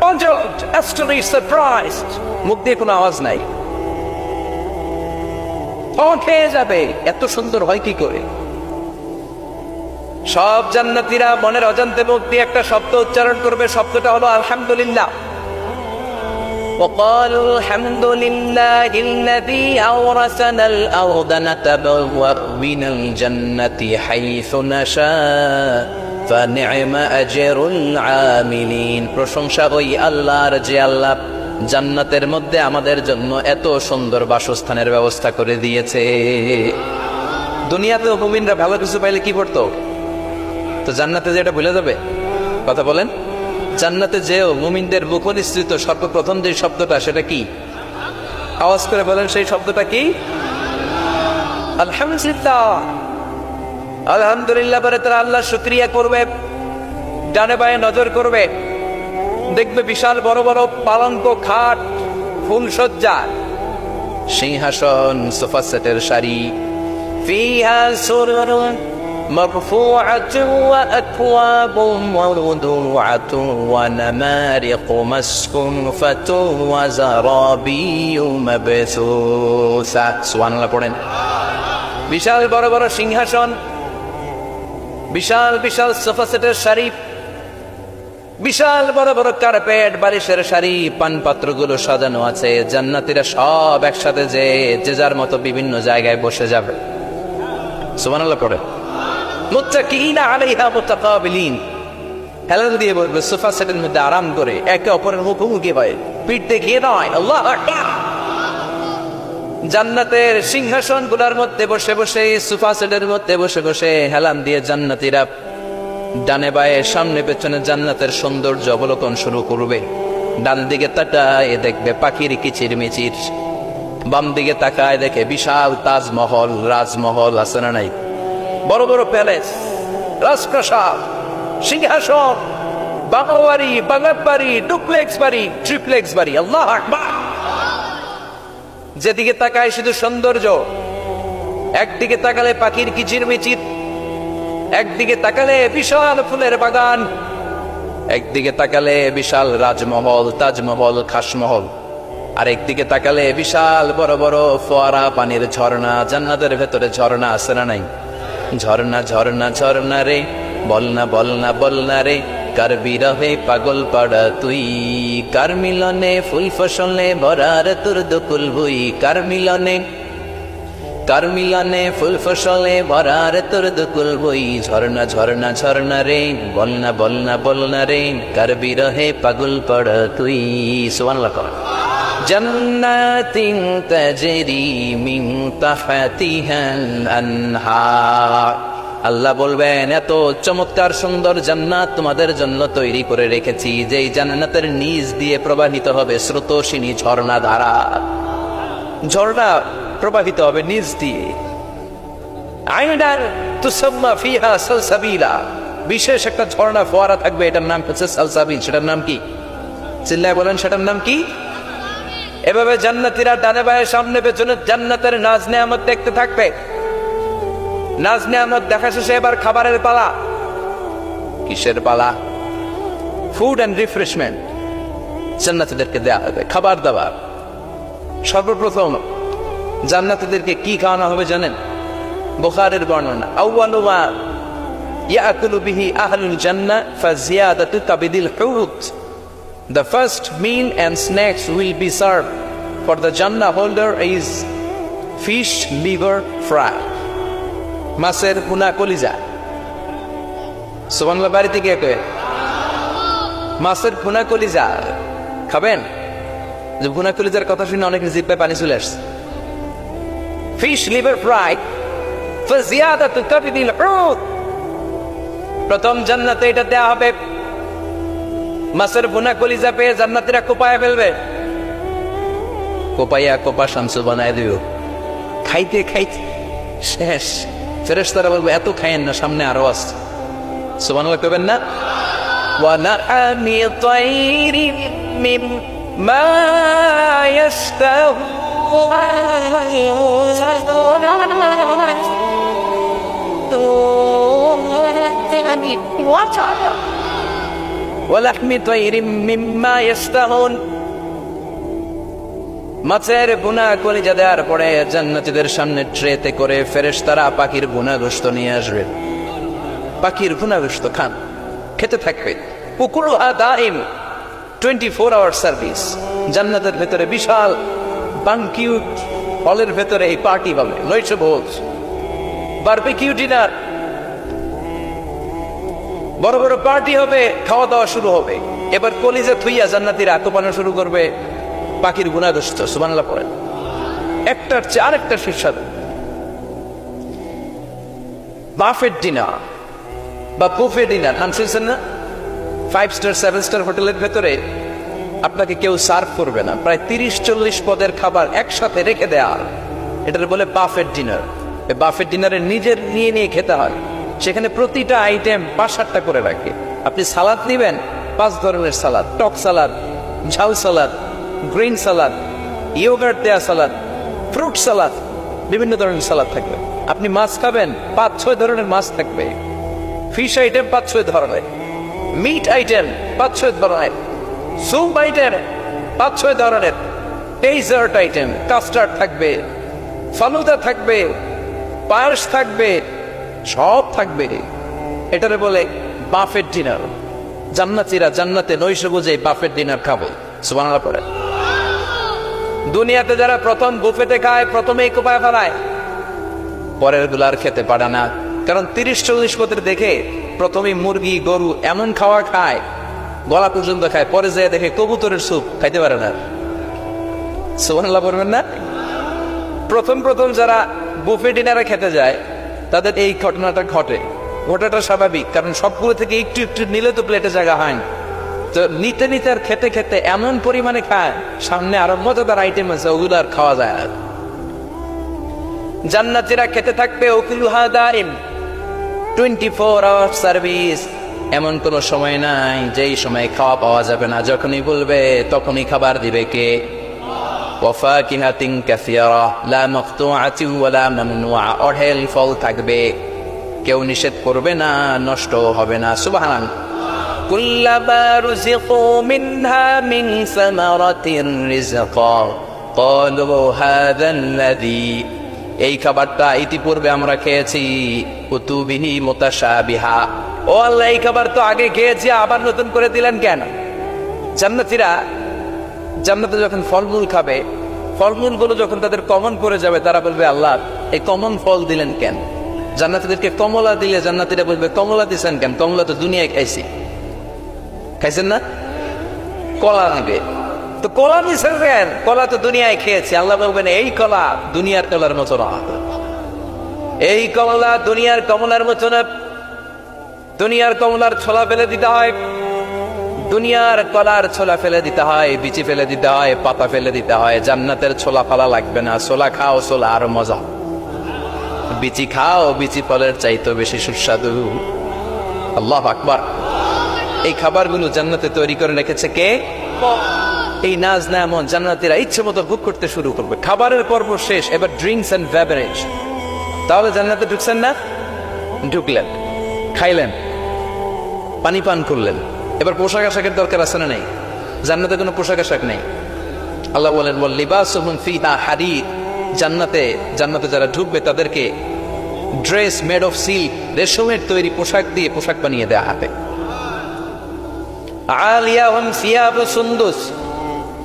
puzzled, astonished, surprised, মুখ দিয়ে কোনো আওয়াজ নাই, খেয়ে যাবে, এত সুন্দর হয় কি করে? সব জান্নাতীরা মনের অজান্তে মুখ দিয়ে একটা শব্দ উচ্চারণ করবে, শব্দটা হলো আলহামদুলিল্লাহ। وقالوا الحمد لله الذي أورثنا الأرض نتبوأ من الجنة حيث نشاء فنعم أجر العاملين। প্রশংসা ওই আল্লাহর যে আল্লাহ জান্নাতের মধ্যে আমাদের জন্য এত সুন্দর বাসস্থানের ব্যবস্থা করে দিয়েছে। দুনিয়াতেও মুমিনরা ভালো কিছু পাইলে কি করতো? তো জান্নাতে যে এটা ভুলে যাবে? কথা বলেন। জান্নাতে যেও মুমিনদের মুখনিসৃত সর্বপ্রথম যে শব্দটা, সেটা কি? আওয়াজ করে বলেন, সেই শব্দটা কি? আলহামদুলিল্লাহ। আলহামদুলিল্লাহ বলে তারা আল্লাহ শুকরিয়া করবে, ডানে বায়ে নজর করবে, দেখবে বিশাল বড় বড় পালঙ্ক, খাট, ফুলসজ্জা, সিংহাসন, সোফা সেটের সারি, ফিহা সুরুরুন মারফুআতুন ওয়া আকওয়াবুন মাওদুআতুন ওয়া নামারিকু মাসকুফাতুন ওয়া যারাবিয়্যু মাবসুসা। সুবহানাল্লাহ পড়েন। বিশাল বড় বড় সিংহাসন, বিশাল বিশাল সোফা সেটের সারি, বিশাল বড় বড় কার্পেট, বালিশের সারি, পানপাত্রগুলো সাজানো আছে। জান্নাতীরা সব একসাথে যে যার মতো বিভিন্ন জায়গায় বসে যাবে। সুবহানাল্লাহ পড়ে। মুত্তাকিনা আলাইহা মুতাকাবিলিন, হেলান দিয়ে বসবে সোফা সেটের মধ্যে আরাম করে, একে অপরের মুখোমুখি হয়, পিঠ দেখিয়ে নয়। আল্লাহু আকবার। জান্নাতের সিংহাসন গুলার মধ্যে বসে বসে, সোফা সেটের মধ্যে বসে বসে হেলান দিয়ে জান্নাতীরা ডানে বায়ে সামনে পেছনে জান্নাতের সৌন্দর্য অবলোকন শুরু করবে। ডান দিকে তাকায় দেখবে পাখির কিচির মিচির, বাম দিকে তাকায় দেখে বিশাল তাজমহল, রাজমহল আছে না নাই? বড় বড় প্যালেস, রাজপ্রাসাদ, সিংহাসন, বাংলা বাড়ি, বাগান বাড়ি, ডুপ্লেক্স বাড়ি, ট্রিপ্লেক্স বাড়ি। আল্লাহু আকবার। যেদিকে তাকায় শুধু সৌন্দর্য। একদিকে তাকালে পাখির কিচির মিচির, একদিকে তাকালে বিশাল ফুলের বাগান, একদিকে তাকালে বিশাল রাজমহল, তাজমহল, খাসমহল, আর একদিকে তাকালে বিশাল বড় বড় ফোয়ারা, পানির ঝর্ণা। জান্নাতের ভেতরে ঝর্ণা আছে না নাই? ঝর্ণা ঝর্ণা ঝর্ণা রে, বলনা বলনা বলনা রে, কার বিরহে পাগল পাড়া তুই, কার মিলনে ফুল ফসলে ভরার তোর দুকুল ভুই, কার মিলনে ফুল ফসলে ভরার তোর দুকুল বই। ঝর্ণা ঝর্ণা ঝর্ণা রে, বলনা বলনা বলনা রে, কার বিরহে পাগল পাড়া তুই। সুবহানাল্লাহ। জান্নাতিন তাজরি মিন তাহতিহাল আনহার। আল্লাহ বলবেন, এত চমৎকার সুন্দর জান্নাত তোমাদের জন্য তৈরি করে রেখেছি, যেই জান্নাতের নিচ দিয়ে প্রবাহিত হবে স্রোতস্বিনী ঝর্ণা ধারা। ঝর্ণা প্রবাহিত হবে নিচ দিয়ে। আইনার তুসাম্মা ফিহা সালসাবিলা, বিশেষ একটা ঝর্ণা ফোয়ারা থাকবে, এটার নাম হচ্ছে সালসাবিল। সেটার নাম কি? চিল্লায় বলেন, সেটার নাম কি? এভাবে জান্নাতীরা ডানে বায়ে সামনে পেছনে জান্নাতের নাজ নেয়ামত দেখতে থাকবে। নাজ নেয়ামত দেখা শেষে এবার খাবারের পালা। কিসের পালা? ফুড অ্যান্ড রিফ্রেশমেন্ট জান্নাতীদেরকে দেয়া হবে, খাবার দাবার। সর্বপ্রথম জান্নাতীদেরকে কি খাওয়ানো হবে জানেন? বুখারীর বর্ণনা, আউয়ালু মা ইয়াকুলু বিহি আহলুল জান্নাহ ফাজিয়াদাতু কাবিদিল হুত। The first meal and snacks will be served for the Jannah holder is fish liver fry, মাছের ভুনা কলিজা। সুবহানাল্লাহ। বাড়িতে গিয়ে কয়ে মাছের ভুনা কলিজা খাবেন? যে ভুনা কলিজার কথা শুনে অনেকের জিহ্বায় পানি চলে আসছে। ফিশ লিভার ফ্রাই ফাজিয়াদাতু কাবিদিল হুত, প্রথম জান্নাতে এটা দেয়া হবে। মাছের ভুনা কলিজা পেয়ে জান্নাতীরা কোপায় ফেলবে, কোপাইয়া কোপা শামসু বানায় দিও। খাইতে খাইতে শেষ। ফেরেশতারা বলবে, এত খাইয়েন না, সামনে আরো আছে। সুবহানাল্লাহ কইবেন না? ওয়া নাআমি তাইরি মিম্মা ইয়াশতাহু, ওয়া লাহমি তায়রিম মিম্মা ইশতাহুন। মাছের ভুনা কলিজা দেওয়ার পরে জান্নাতীদের সামনে ট্রেতে করে ফেরেশতারা পাখির ভুনা গোশত নিয়ে আসবে। পাখির ভুনা গোশত খান, খেতে থাকবে। উকুলুহা দাইম, 24 আওয়ার সার্ভিস। জান্নাতের ভেতরে বিশাল বানকিউট হলের ভেতরে এই পার্টি হবে, নয়শো ভোজ, বারবিকিউ ডিনার, বড় বড় পার্টি হবে, খাওয়া দাওয়া শুরু হবে। এবার কলিজা থুইয়া জান্নাতীরা আত্মপানা শুরু করবে পাখির গুনাহগ্রস্ত। সুবহানাল্লাহ পড়েন। একটার চেয়ে আরেকটা সুস্বাদু। বাফেট ডিনার বা বুফে ডিনার শুনছেন না? 5 স্টার 7 স্টার হোটেলের ভেতরে আপনাকে কেউ সার্ভ করবে না, প্রায় 30-40 পদের খাবার একসাথে রেখে দেয়া। এটার বলে বাফেট ডিনার। এই বাফেট ডিনারে নিজের নিয়ে নিয়ে খেতে হয়। সেখানে প্রতিটা আইটেম 5-7টা করে রাখে। আপনি সালাদ নিবেন, 5 ধরনের সালাদ, টক সালাদ, ঝাল সালাদ, গ্রিন সালাদ, ইয়োগার্ট দেয়া সালাদ, ফ্রুট সালাদ, বিভিন্ন ধরনের সালাদ থাকবে। আপনি মাছ খাবেন, 5-6 ধরনের মাছ থাকবে। ফিশ আইটেম 5-6 ধরনের, মিট আইটেম 5-6 ধরনের, স্যুপ আইটেম 5-6 ধরনের, ডেজার্ট আইটেম, কাস্টার্ড থাকবে, ফালুদা থাকবে, পায়েস থাকবে, সব থাকবে। এটারে বলে বাফেট ডিনার। জান্নাতীরা জান্নাতে নৈশো বুঝে বাফেট ডিনার খাবে। সুবহানাল্লাহ পড়ে। দুনিয়াতে যারা প্রথম বুফেতে খায়, প্রথমেই কোপায় ফেলায়, পরের গুলো আর খেতে পারে না। কারণ 30-40 পদের দেখে প্রথমে মুরগি গরু এমন খাওয়া খায়, গলা পর্যন্ত খায়, পরে যেয়ে দেখে কবুতরের স্যুপ খাইতে পারে না। সুবহানাল্লাহ পড়বেন না? প্রথম প্রথম যারা বুফে ডিনারে খেতে যায় তাদের এই ঘটনাটা ঘটে। ঘটাটা স্বাভাবিক, কারণ সবগুলো থেকে একটু একটু নিলে তো প্লেটে জায়গা হয় না। তো নিতে নিতে আর খেতে খেতে এমন পরিমাণে খায়, সামনে আরো মজাদার আইটেম আছে, ওগুলো আর খাওয়া যায় না। জান্নাতীরা খেতে থাকবে উকুলুহা দাইম, 24 আওয়ার সার্ভিস। এমন কোন সময় নাই যেই সময় খাওয়া পাওয়া যাবে না। যখনই বলবে তখনই খাবার দিবে কে? ওয়াফাকিহাতিন কাসীরা লা মাকতুআতিন ওয়ালা মামনুআ। অঢেল ফল থাকবে, কেউ নিষেধ করবে না, নষ্ট হবে না। সুবহানাল্লাহ। কুল্লামা রুযিকু মিনহা মিন সামারাতির রিজকা ক্বালু হাযাল্লাযী। এই খাবারটা ইতিপূর্বে আমরা খেয়েছি, কুতুবিহি মুতাশাবিহা। ও আল্লাহ, এই খাবার তো আগে খেয়েছি, আবার নতুন করে দিলেন কেন? জান্নাতীরা জান্নাতে যখন ফলমূল খাবে, ফলমূলগুলো যখন তাদের কমন পড়ে যাবে, তারা বলবে আল্লাহ এই কমন ফল দিলেন কেন? জান্নাতীদেরকে কমলা দিলে জান্নাতীরা বলবে কমলা দিছেন কেন? কমলা তো দুনিয়ায় খাইছি। খাইছেন না? কলা নেবে তো কলা দিছেন কেন? কলা তো দুনিয়ায় খেয়েছি। আল্লাহ বলবেন এই কলা দুনিয়ার কলার মতো না, এই কমলা দুনিয়ার কমলার মতো না। দুনিয়ার কমলার ছোলা ফেলে দিতে হয়, দুনিয়ার কলার ছোলা ফেলে দিতে হয়, বিচি ফেলে দিতে হয়, পাতা ফেলে দিতে হয়। জান্নাতের ছোলা ফালা লাগবে না। ছোলা খাও, ছোলা আরো মজা। বিচি খাও, বিচি ফলের চাইতে বেশি সুস্বাদু। আল্লাহু আকবার। এই খাবারগুলো জান্নাতে তৈরি করে রেখেছে কে? এই নাজ নেয়ামত জান্নাতীরা ইচ্ছে মতো ভোগ করতে শুরু করবে। খাবারের পর্ব শেষ, এবার ড্রিঙ্কস এন্ড বেভারেজ। তাহলে জান্নাতে ঢুকছেন না? ঢুকলেন, খাইলেন, পানি পান করলেন। এবার পোশাক আশাকের দরকার আছে না নেই? জান্নাতে কোনো পোশাক আশাক নেই। আল্লাহ বলেন ওয়াল লিবাসুহুম ফিহা হারির। জান্নাতে যারা ঢুকবে তাদেরকে ড্রেস মেড অফ সিল্ক, রেশমের তৈরি পোশাক দিয়ে পোশাক বানিয়ে দেয়া হবে। আলিয়াহুম সিয়াবু সুন্দুস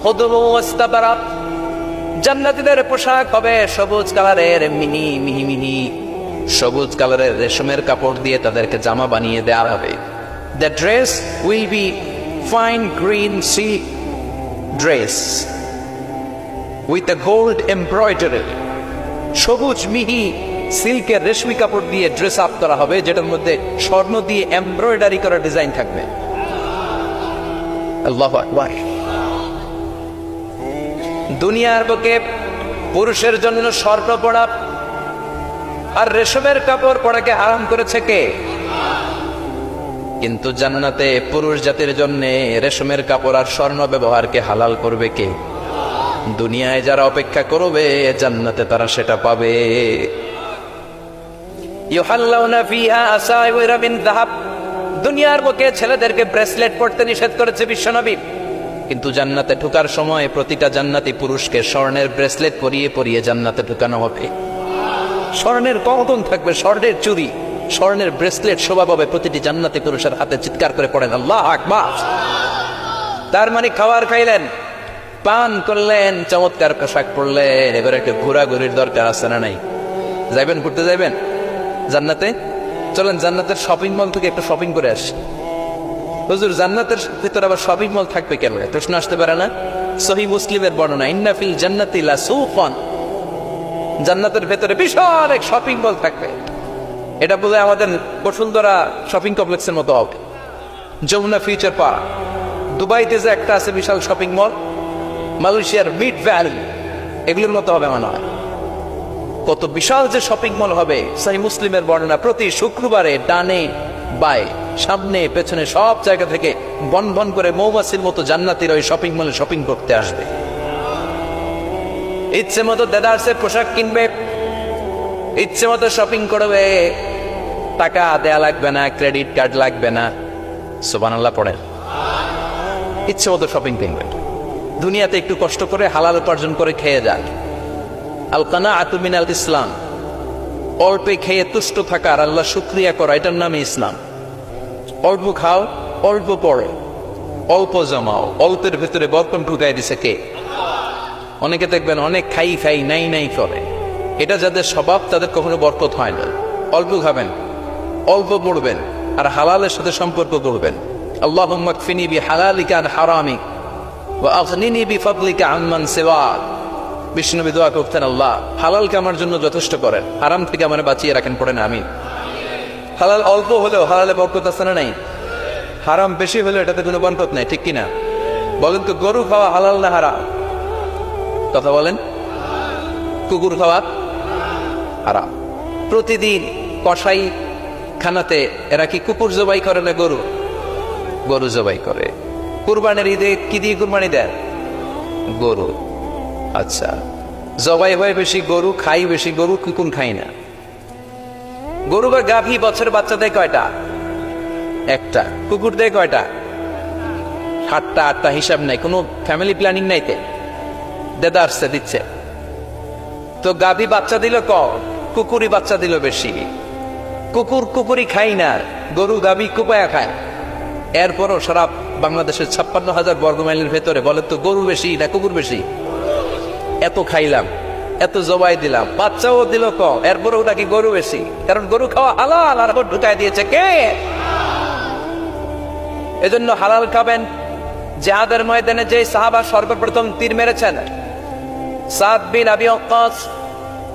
খুদরু ওয়াস্তাবরাক। জান্নাতীদের পোশাক হবে সবুজ কালারের, মিহি মিহি মিহি সবুজ কালারের রেশমের কাপড় দিয়ে তাদেরকে জামা বানিয়ে দেওয়া হবে। The dress will be fine green silk dress with a gold embroidery. সবুজ মিহি সিল্কের রেশমি কাপড় দিয়ে ড্রেস আপ করা হবে, যেটার মধ্যে স্বর্ণ দিয়ে এমব্রয়ডারি করা ডিজাইন থাকবে। আল্লাহু আকবার। দুনিয়ার বুকে পুরুষের জন্য স্বর্ণ পরা আর রেশমের কাপড় পরাকে হারাম করেছে কে? কিন্তু জান্নাতে পুরুষ জাতির জন্য রেশমের কাপড় আর স্বর্ণ ব্যবহারকে হালাল করবে কে? দুনিয়ায় যারা অপেক্ষা করবে, জান্নাতে তারা সেটা পাবে। ইউহাল্লাউনা ফিহা আসাইওয়ারা মিন যাহাব। দুনিয়ার বুকে ছেলেদেরকে ব্রেসলেট পরতে নিষেধ করেছে বিশ্বনবী, কিন্তু জান্নাতে ঢোকার সময় প্রতিটা জান্নাতি পুরুষকে স্বর্ণের ব্রেসলেট পরিয়ে পরিয়ে জান্নাতে ঢুকানো হবে। স্বর্ণের কঙ্কন থাকবে, স্বর্ণের চুড়ি, স্বর্ণের ব্রেসলেট শোভা পাবে প্রতিটি জান্নাতি পুরুষের হাতে। চিৎকার করে পড়েন আল্লাহ আকবার। তার মানে খাবার খাইলেন, পান করলেন, চমৎকার পোশাক পরলেন, এবার একটা ঘোরাঘুরির দরকার আছে না নাই? যাইবেন, ঘুরতে যাইবেন জান্নাতে? চলেন জান্নাতের শপিং মল থেকে একটু শপিং করে আসি। হুজুর জান্নাতের ভিতরে আবার শপিং মল থাকবে কেন? প্রশ্ন আসতে পারে না? সহিহ মুসলিমের বর্ণনা, ইন্না ফিল জান্নাতি লাসুকান, জান্নাতের ভেতরে বিশাল এক শপিং মল থাকবে। এটা বলে আমাদের বসুন্ধরা শপিং কমপ্লেক্সের মতো হবে, যমুনা ফিউচার পার্ক। দুবাইতে যে একটা আছে বিশাল শপিং মল, মালয়েশিয়ার মিড ভ্যালি, এগুলোর মতো হবে মনে হয়। কত বিশাল যে শপিং মল হবে! সহিহ মুসলিমের বর্ণনা, প্রতি শুক্রবারে ডানে বায়ে সামনে পেছনে সব জায়গা থেকে বন বন করে মৌমাছির মতো জান্নাতীরা ওই শপিং মলে শপিং করতে আসবে। ইচ্ছে মতো দেদারসে পোশাক কিনবে, ইচ্ছে মতো শপিং করবে, টাকা দেয়া লাগবে না, ক্রেডিট কার্ড লাগবে না। সুবহানাল্লাহ পড়েন। ইচ্ছে মতো শপিং কিনবে। দুনিয়াতে একটু কষ্ট করে হালাল উপার্জন করে খেয়ে যান। আল কানাআতু মিনাল ইসলাম, অল্পে খেয়ে তুষ্ট থাকার, আল্লাহ শুকরিয়া করা, এটার নামে ইসলাম। অল্প খাও, অল্প পড়ো, অল্প জমাও, অল্পের ভেতরে বরকত ঢুকাই দিছে কে? অনেকে দেখবেন অনেক খাই খাই নাই নাই করে, এটা যাদের স্বভাব তাদের কখনো বরকত হয় না। অল্প খাবেন, অল্প পড়বেন, আর হালালের সাথে সম্পর্ক করবেন। আল্লাহুম্মা কফিনি বিহালালিকা আন হারামিক ওয়া আগনিনি বিফাদলিকা আম্মান সিওয়াক। বিষ্ণুনবী দোয়া করতেন, আল্লাহ হালালকে আমার জন্য যথেষ্ট করেন, হারাম থেকে আমার বাঁচিয়ে রাখেন। পড়েন আমিন। হালাল অল্প হলেও হালালে বরকত আছে না নাই? হারাম বেশি হলেও এটাতে কোনো বরকত নাই, ঠিক কিনা? বলেন তো, গরু খাওয়া হালাল না হারাম? কথা বলেন। কুকুর খাওয়া হারাম। প্রতিদিন কসাই খানাতে এরা কি কুকুর জবাই করে না গরু? গরু জবাই করে। কুরবানির ঈদে কি দিয়ে কুরবানি দেন? গরু। আচ্ছা, জবাই হয় বেশি গরু, খাই বেশি গরু, কুকুর খাই না। গরু বা গাভী বছরে বাচ্চা দেয় কয়টা? একটা। কুকুর দেয় কয়টা? 7টা 8টা, হিসাব নাই, কোনো ফ্যামিলি প্ল্যানিং নাই। দেদারসে দিচ্ছে তো গাভী বাচ্চা দিল কম, কুকুরই বাচ্চা দিল বেশি। কুকুরি খাই না, গরু গাভী কুপায়া খায়। এরপরও সারা বাংলাদেশের 56,000 বর্গমাইলের ভেতরে বলেন তো, গরু বেশি না কুকুর বেশি? এত খাইলাম, এত জবাই দিলাম, বাচ্চাও দিল কম, এরপরও নাকি গরু বেশি। কারণ গরু খাওয়া হালাল, আর ঢুকাই দিয়েছে কে? এজন্য হালাল খাবেন। জিহাদের ময়দানে যে সাহাবা সর্বপ্রথম তীর মেরেছেন, সাদ বিন আবি ওয়াক্কাস,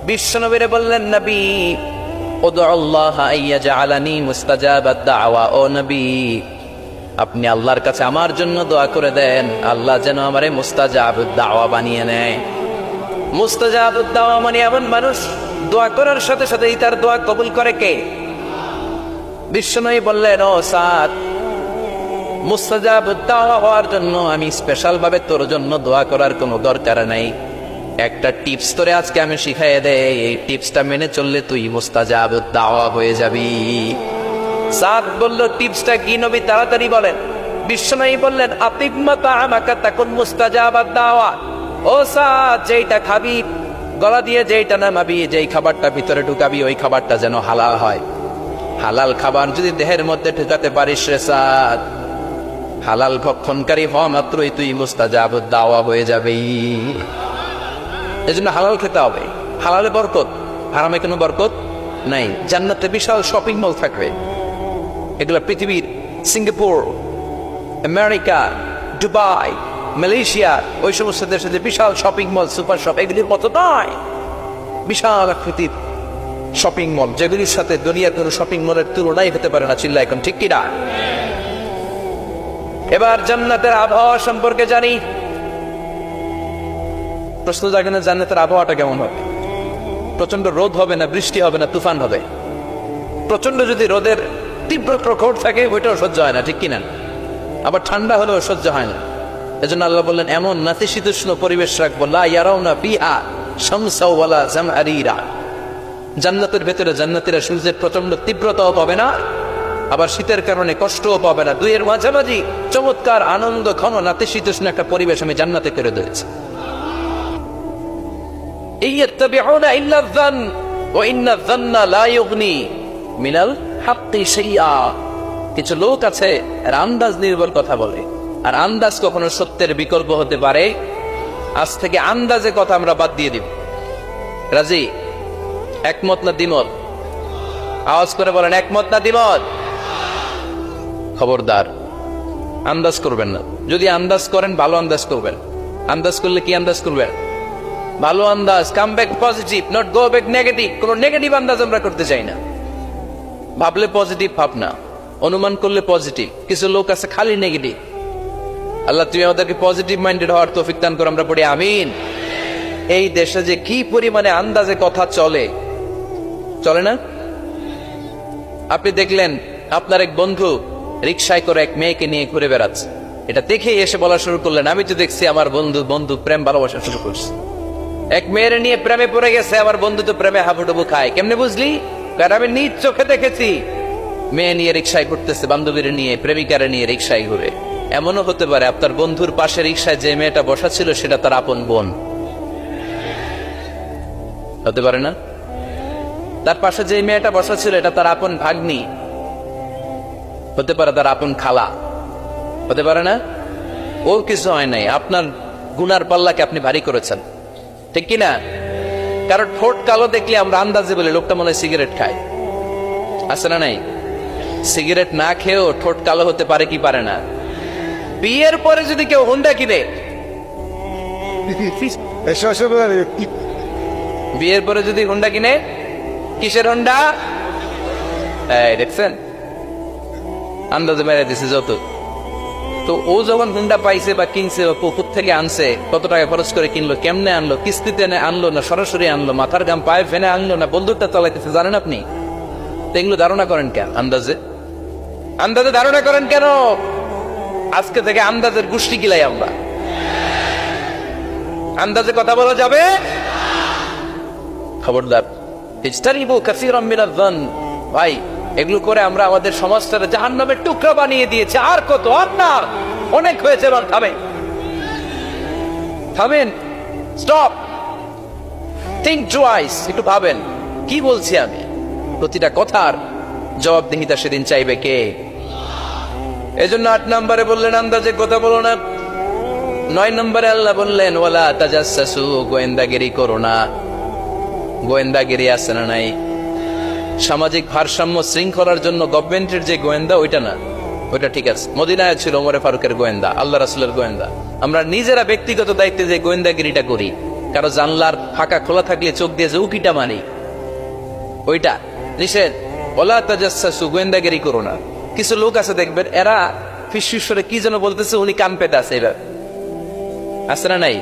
বিশ্বনবীরে বললেন, নবী উদউ আল্লাহ আইয়াজআলানি মুস্তাজাবাদ দাওয়া। ও নবী, আপনি আল্লাহর কাছে আমার জন্য দোয়া করে দেন, আল্লাহ যেন আমারে মুস্তাজাবুদ দাওয়া বানিয়ে নেয়। মুস্তাজাবুদ দাওয়া মানে এমন মানুষ দোয়া করার সাথে সাথেই তার দোয়া কবুল করে কে? বিশ্বনবী বললেন, ও সাদ, মুস্তাজাবুদ দাওয়া হওয়ার জন্য আমি স্পেশাল ভাবে তোর জন্য দোয়া করার কোনো দরকার নাই। একটা টিপস তোরে আজকে আমি শিখাই দেই, এই টিপসটা মেনে চললে তুই মুস্তাজাবুদ দাওয়া হয়ে যাবি। সাদ বলল, টিপসটা কি নবী? তাড়াতাড়ি বলেন। বিশ্বনবী বললেন, আতিম্মা তাআমাকা তাকুন মুস্তাজাবাদ দাওয়া। ও সাদ, যেইটা খাবি গলা দিয়ে, যেইটা নামাবি, যেই খাবারটা ভিতরে ঢুকাবি, ওই খাবারটা যেন হালাল হয়। হালাল খাবার যদি দেহের মধ্যে ঢুকাতে পারিস রে সাদ, হালাল ভক্ষণকারী হওয়া মাত্রই তুই মুস্তাজাবুদ দাওয়া হয়ে যাবি। এজন্য হালাল খেতে হবে। হালালে বরকত, হারামে কোনো বরকত নাই। জান্নাতে বিশাল শপিং মল থাকবে। এগুলো পৃথিবীর সিঙ্গাপুর, আমেরিকা, দুবাই, মালয়েশিয়া, ওই সমস্ত দেশে যে বিশাল শপিং মল, সুপার শপ, এগুলির মতো নয়। বিশাল আকৃতির শপিং মল, যেগুলির সাথে দুনিয়ার কোনো শপিং মলের তুলনাই হতে পারে না। চিল্লা এখন ঠিক কিনা? এবার জান্নাতের আবহাওয়া সম্পর্কে জানি। প্রশ্ন জাগে না, জান্নাতের আবহাওয়াটা কেমন হবে? প্রচন্ড রোদ হবে না, বৃষ্টি হবে না, তুফান হবে? প্রচন্ড যদি রোদের তীব্র প্রখর থাকে, ওইটাও সহ্য হয় না, ঠিক কিনা? আবার ঠান্ডা হলেও সহ্য হয় না। এজন্য আল্লাহ বললেন, এমন নাতিশীতোষ্ণ পরিবেশ রাখবো, লা ইয়ারাউনা ফিহা শামসা ওয়ালা জামহারিরা। জান্নাতের ভেতরে জান্নাতীরা সূর্যের প্রচন্ড তীব্রতাও পাবে না, আবার শীতের কারণে কষ্টও পাবে না। দুইয়ের মাঝামাঝি চমৎকার আনন্দ ঘন নাতিশীতোষ্ণ একটা পরিবেশ আমি জান্নাতে করে দিয়েছি। ইয়াত্তাবিউনা ইল্লা যান ওয়া ইন্না যান্না লা ইউগনি মিনাল হাক্কি শাইআ। কিছু লোক আছে এরা আন্দাজ নির্ভর কথা বলে, আর আন্দাজ কখনো সত্যের বিকল্প হতে পারে। আজ থেকে আন্দাজে কথা আমরা বাদ দিয়ে দিব। রাজি? একমত না দ্বিমত? আওয়াজ করে বলেন, একমত না দ্বিমত? খবরদার আন্দাজ করবেন না। যদি আন্দাজ করেন ভালো আন্দাজ করবেন। আন্দাজ করলে কি আন্দাজ করবেন? ভালো আন্দাজ। Come back positive, not go back negative. কোন নেগেটিভ আন্দাজ আমরা করতে চাই না। ভাবলে পজিটিভ ভাবনা, অনুমান করলে পজিটিভ। কিছু লোক আছে খালি নেগেটিভ। আল্লাহ তুমি আমাদেরকে পজিটিভ মাইন্ডেড হওয়ার তৌফিক দান করো, আমরা পড়ি আমিন। এই দেশে যে কি পরিমাণে আন্দাজে কথা চলে, চলে না? আপনি দেখলেন আপনার এক বন্ধু রিকশায় করে এক মেয়েকে নিয়ে ঘুরে বেড়াচ্ছে। এটা দেখে এসে বলা শুরু করলেন, আমি তো দেখছি আমার বন্ধু প্রেম ভালোবাসা শুরু করছে, এক মেয়ের নিয়ে প্রেমে পড়ে গেছে, আমার বন্ধু তো প্রেমে হাবুডুবু খায়। কেমনে বুঝলি? কারণ আমি নিজ চোখে দেখেছি। মেয়ে নিয়ে রিকশায় ঘুরতেছে, বান্ধবীর নিয়ে, প্রেমিকারে নিয়ে রিকশায় ঘুরে। এমনও হতে পারে আপনার বন্ধুর পাশে রিকশায় যে মেয়েটা বসা ছিল সেটা তার আপন বোন। হতে পারে না? তার পাশে যে মেয়েটা বসা ছিল এটা তার আপন ভাগ্নি, হতে পারে তার আপন খালা, হতে পারে না? ওর কিছু হয় নাই, আপনার গুনার পাল্লাকে আপনি ভারী করেছেন, ঠিক কিনা? কারণ ঠোঁট কালো দেখলে আমরা আন্দাজে বলি লোকটা মনে হয় সিগারেট খায়। আছে না নাই? সিগারেট না খেয়েও ঠোঁট কালো হতে পারে কি পারে না? বিয়ের পরে যদি কেউ হুন্ডা কিনে, বিয়ের পরে যদি হুন্ডা কিনে, কিসের হুন্ডা? দেখছেন আন্দাজে মেরে দিছে যত। তো ও যখন হুন্ডা পাইছে বা কিনছে বা পুকুর থেকে আনছে, কত টাকা খরচ করে কিনলো, কেমনে আনলো, কিস্তিতে আনলো না সরাসরি আনলো, মাথার গাম পায়ে ফেনে আনলো না বন্দুকটা চালাইতেছে, জানেন আপনি? এগুলো ধারণা করেন কেন? আন্দাজে ধারণা করেন কেন? আজকে থেকে আন্দাজের গোষ্ঠী গিলাই আমরা। আন্দাজে কথা বলা যাবে? খবরদার। ইজতানিবু কাসীরাম মিনাজ যান। ভাই এগুলো করে আমরা আমাদের সমাজটাকে জাহান্নামের টুকরা বানিয়ে দিয়েছি। আর কত? আর না, অনেক হয়েছে। এবার থামেন, স্টপ, থিংক টুয়াইস। একটু ভাবেন কি বলছি আমি। প্রতিটা কথার জবাবদিহিতা সেদিন চাইবে কে? এজন্য 8 নম্বরে বললেন আন্দাজে কথা বলো না। 9 নম্বরে আল্লাহ বললেন ওয়ালা তাজাসসু, গোয়েন্দাগিরি করো না। গোয়েন্দাগিরি আছে না নাই? সামাজিক ভারসাম্য শৃঙ্খলার জন্য গভর্নমেন্টের যে গোয়েন্দা ওইটা না, ওইটা ঠিক আছে। মদিনায় ছিল ওমরে ফারুকের গোয়েন্দা, আল্লাহ রাসূলের গোয়েন্দা। আমরা নিজেরা ব্যক্তিগত দায়িত্বে যে গোয়েন্দাগিরিটা করি, কারো জানলার ফাঁকা খোলা থাকলে চোখ দিয়ে যে উকিটা মারি, ওইটা নিষেধ। ওয়ালা তাজাসসু, গোয়েন্দাগিরি করো না। কিছু লোক আছে দেখবেন এরা ফিসফিসরে কি যেন বলতেছে, উনি কান পেতে আছে, এবার আছে না নাই?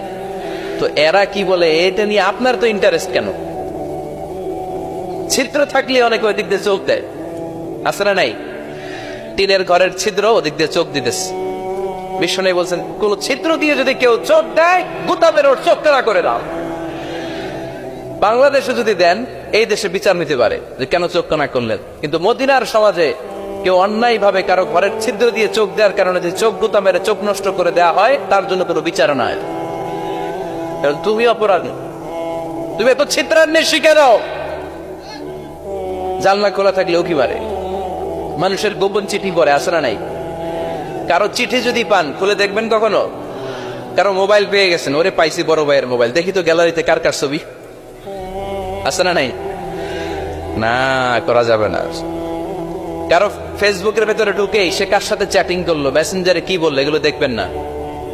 তো এরা কি বলে এটা নিয়ে আপনার তো ইন্টারেস্ট কেন? ছিদ্র থাকলে অনেকে ওই দিক দিয়ে চোখ দেয়, আছে না নাই? টিনের ঘরের ছিদ্র ওদিক দিয়ে চোখ দিতেছে। বিষ্ণু বলছেন কোন ছিদ্র দিয়ে যদি কেউ চোখ দেয়, গুতাবের ওর চোখ কালা করে দাও। বাংলাদেশে যদি দেন এই দেশে বিচার নিতে পারে যে কেন চোখ কানা করলেন, কিন্তু মদিনার সমাজে কেউ অন্যায় ভাবে কারো ঘরের ছিদ্র দিয়ে চোখ দেওয়ার কারণে যে চোখ গুতা মেরে চোখ নষ্ট করে দেওয়া হয়, তার জন্য কোনো বিচার নয়। তুমি অপরাধ, তুমি এত ছিদ্রান্বেষী কেন? জানলা খোলা থাকলেও কি পারে? মানুষের গোপন চিঠি পড়ে, আসে না নাই? কারো চিঠি যদি পান খুলে দেখবেন কখনো? কারো মোবাইল পেয়ে গেছেন, ওরে পাইছি বড় ভাইয়ের মোবাইল, দেখি তো গ্যালারিতে কার কার ছবি, আসে না নাই? না, করা যাবে না। কারো ফেসবুকের ভেতরে ঢুকে সে কার সাথে চ্যাটিং করলো, মেসেঞ্জারে কি বললো, এগুলো দেখবেন না,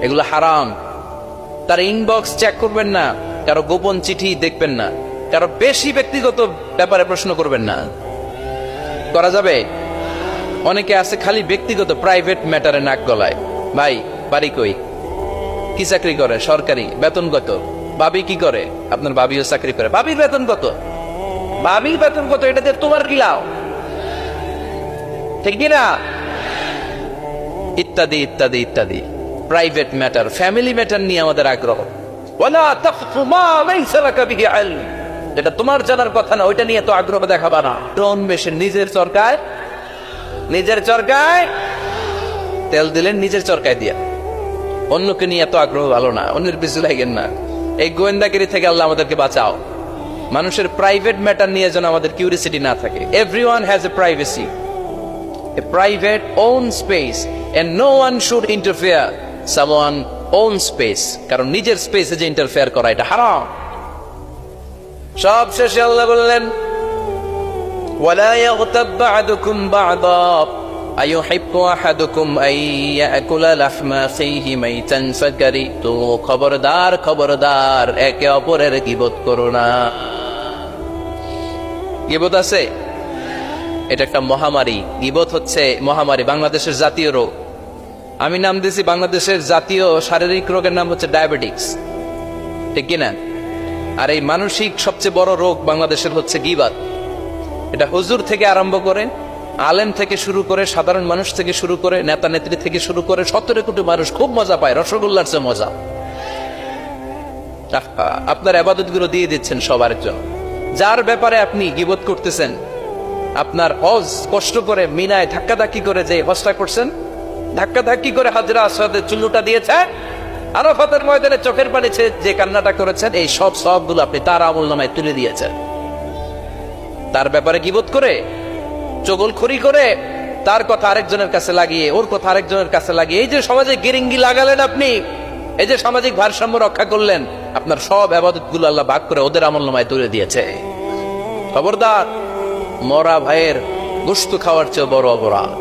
এগুলো হারাম। তার ইনবক্স চেক করবেন না, কারো গোপন চিঠি দেখবেন না, কারো বেশি ব্যক্তিগত ব্যাপারে প্রশ্ন করবেন না। করা যাবে? অনেকে আছে খালি ব্যক্তিগত প্রাইভেট ম্যাটারে নাক গলায়। ভাই বাড়ি কই, কি চাকরি করে, সরকারি, বেতন কত? ভাবি কি করে? আপনার ভাবিও চাকরি করে, ভাবির বেতন কত? ভাবির বেতন কত? এটাতে তোমার কি লাভ? ঠিক কিনা? ইত্যাদি ইত্যাদি ইত্যাদি প্রাইভেট ম্যাটার, ফ্যামিলি ম্যাটার নিয়ে আমাদের আগ্রহ। ওয়ালা তাকফু মা লাইসা লাকা বিহি ইলম, যেটা তোমার জানার কথা না ওইটা নিয়ে তো আগ্রহ দেখাবা না। ডন বেশে নিজের সরকার নিজের চরকায় তেল দিলেন, নিজের চরকায় দিয়া। অন্যকে নিয়ে এত আগ্রহ ভালো না, অন্যের পিছু লাগেন না। এই গোয়েন্দাগিরি থেকে আল্লাহ আমাদেরকে বাঁচাও। মানুষের প্রাইভেট ম্যাটার নিয়ে যেন আমাদের কিউরিসিটি না থাকে। Everyone has a privacy, a private own space, and no one should interfere someone own space, কারণ নিজের স্পেসে যে ইন্টারফেয়ার করা এটা হারাম। সব শেষে আল্লাহ বললেন ওয়ালা ইয়াগতাব বা'দুকুম বা'দা আইয়ুহিব্বু আহাদুকুম আন ইয়াকুলা লাহমা আখিহি মাইতান ফাকারিতু। খবরদার খবরদার, একে অপরের গীবত করো না। গীবত আছে, এটা একটা মহামারী। গীবত হচ্ছে মহামারী, বাংলাদেশের জাতীয় রোগ। আমি নাম দিয়েছি বাংলাদেশের জাতীয় শারীরিক রোগের নাম হচ্ছে ডায়াবেটিক্স, ঠিক কিনা? আর এই মানসিক সবচেয়ে বড় রোগ বাংলাদেশের হচ্ছে গীবত। এটা হুজুর থেকে আরম্ভ করে, আলেম থেকে শুরু করে, সাধারণ মানুষ থেকে শুরু করে, নেতা নেত্রী থেকে শুরু করে 17 কোটি মানুষ খুব মজা পায়, রসগোল্লার চেয়ে মজা। আপনার ইবাদত গুলো দিয়ে দিচ্ছেন সবার জন্য। যার ব্যাপারে আপনি গীবত করতেছেন, আপনার হজ কষ্ট করে মিনায় ধাক্কাধাক্কি করে যে হজটা করছেন, ধাক্কাধাক্কি করে হাজরা আসওয়াদের চুল্লুটা দিয়েছে, আরাফাতের ময়দানে চোখের পানি যে কান্নাটা করেছেন, এই সব সবগুলো আপনি তার আমলনামায় তুলে দিয়েছেন। তার ব্যাপারে গীবত করে, চগলখড়ি করে, তার কথা আরেকজনের কাছে লাগিয়ে, ওর কথা আরেকজনের কাছে লাগিয়ে, এই যে সমাজে গিরিঙ্গি লাগালেন আপনি, এই যে সামাজিক ভারসাম্য রক্ষা করলেন, আপনার সব ইবাদত গুলো আল্লাহ ভাগ করে ওদের আমলনামায় তুলে দিয়েছে। খবরদার, মরা ভাইয়ের গোশত খাওয়ার চেয়ে বড় অপরাধ।